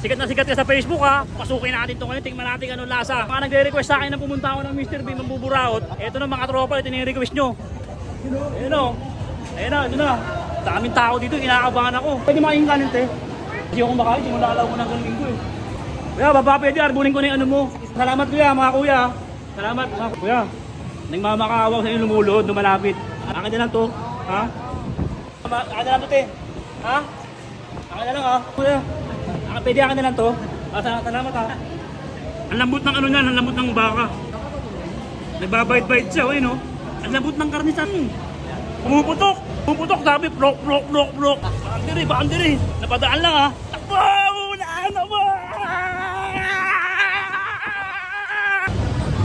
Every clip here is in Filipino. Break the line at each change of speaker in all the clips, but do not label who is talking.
Sikat na sikat ka sa Facebook ha. Pasukin natin ito ngayon, tingnan natin anong lasa. Mga nagre-request sa akin na pumunta ako ng Mr. Bean, mambuburaot. Ito na mga tropa, ito na yung request nyo. Ayun o. Ayun na, ito na. Daming tao dito, kinakabahan ako. Pwede makain kanin te. Hindi ako makain, simulalaw ko ng galing ko eh. Kuya, baba pwede, arbunin ko na yung ano mo. Salamat kuya, mga kuya. Salamat mga kuya. Nagmamakaawa sa inyo lumulod, lumalapit. Akin na lang to, ha? Akin na lang to te. Ha? Akin na lang ha, kuya. Pwede akin na lang to. Salamat ha. Ang lambot ng ano niyan, ang lambot ng baka. Nagbabait-bait siya, oh, no? Ang lambot ng karnisan. Pumuputok! Pumuputok, sabi, blok. Baka diri. Napadaan lang ha. Takbo! Unahan na mo!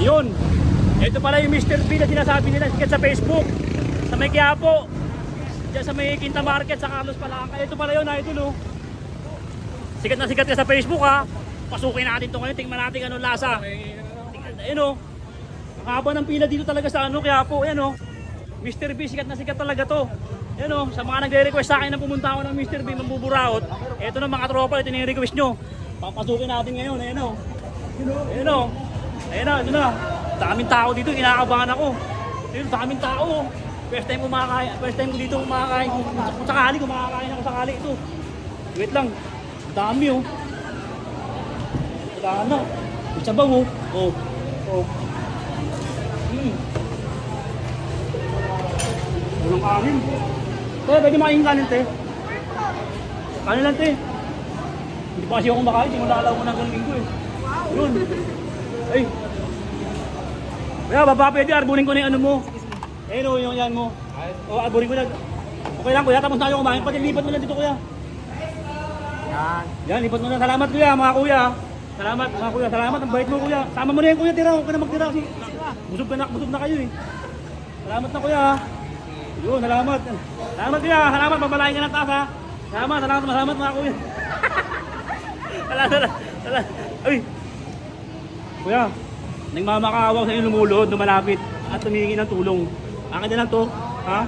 Yun. Ito pala yung Mr. B na sinasabi nila sikat sa Facebook. Sa may Quiapo. Diyan sa may Quinta Market, sa Carlos Palangka. Ito pala yun, idol, oh. Sikat na sikat ka sa Facebook ha. Pasukin natin ito ngayon, tingnan natin anong lasa. Ayun o. Ang haba ng pila dito talaga sa ano, Quiapo. Ayun o. Mr. B, sikat na sikat talaga to. Ayun o. Sa mga nagre-request sa akin na pumunta ako ng Mr. B, mambuburaot. Ito na mga tropa, ito na yung request nyo. Papasukin natin ngayon. Ayun o. Ayun o. Ayun na, ito na. Daming tao dito, kinakabahan ako. Ayun, daming tao. First time ko dito kumakain. Kung sakali, kumakakain ako sakali ito. Wait lang. Dami oh. Wala na. Sabaw oh. Oh. Walang kanin. Pwede makain kanin te. Kanin lang te. Hindi pa kasi ako kumakain. Simulalaw ko ng galing ko eh. Yun. Ay. Kaya baba pwede. Arbunin ko na yung ano mo. Ayun oh, yung yan mo. O arbunin ko na. Okay lang kuya. Tapos tayo kumain. Pati lipat mo lang dito kuya. Yan, lipat mo na. Salamat kuya, mga kuya. Salamat mga kuya, salamat. Ang bait mo kuya. Tama mo na yan kuya, tira. Huwag ka na magtira kasi busog na kayo eh. Salamat na kuya. Yun, salamat. Salamat kuya, salamat. Babalain ka ng taas ha. Salamat mga kuya. Salamat. Uy. Kuya, nagmamakaawa sa inyo lumulod, lumalapit at tumingi ng tulong. Akin na lang to, ha?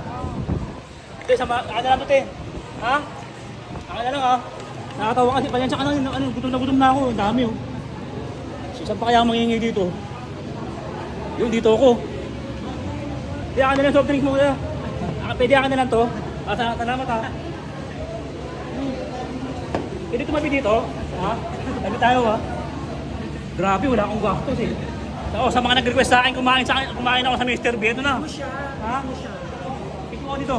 Te, akin na lang to te. Ha? Akin na lang ha. Nakatawa kasi payansya ka na, gutom na ako, dami oh. Saan pa kaya ako mangingi dito? Yun, dito ako. Pwede akin na lang soft drinks mo kuya. Pwede akin na lang to. Salamat ha. Pwede tumabi dito? Ha? Tabi tayo ha. Grabe, wala akong gastos eh. Sa mga nag-request sa akin, kumain ako sa Mr. B. Ito na. Ha? Pito ako dito.